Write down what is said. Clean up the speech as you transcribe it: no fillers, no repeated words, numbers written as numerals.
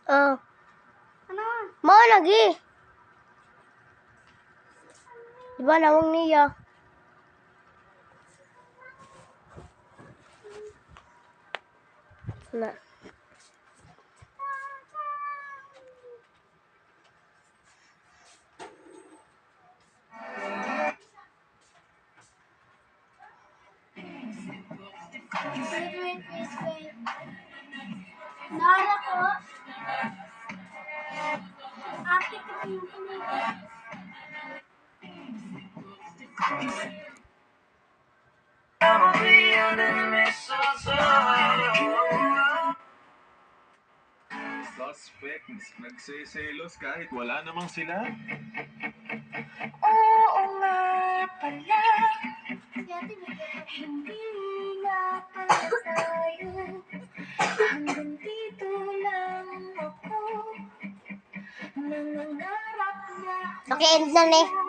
Oh. Ano? Mo lagi. Diba nawang niya? Na. Wait. Nara ko. Ate ko yung pinili. Suspect, nagseselos kahit wala namang sila. Oo nga pala. Hindi nga pala tayo. Hanggang dito lang ako. Nangangarap na. Okay, end na, ne.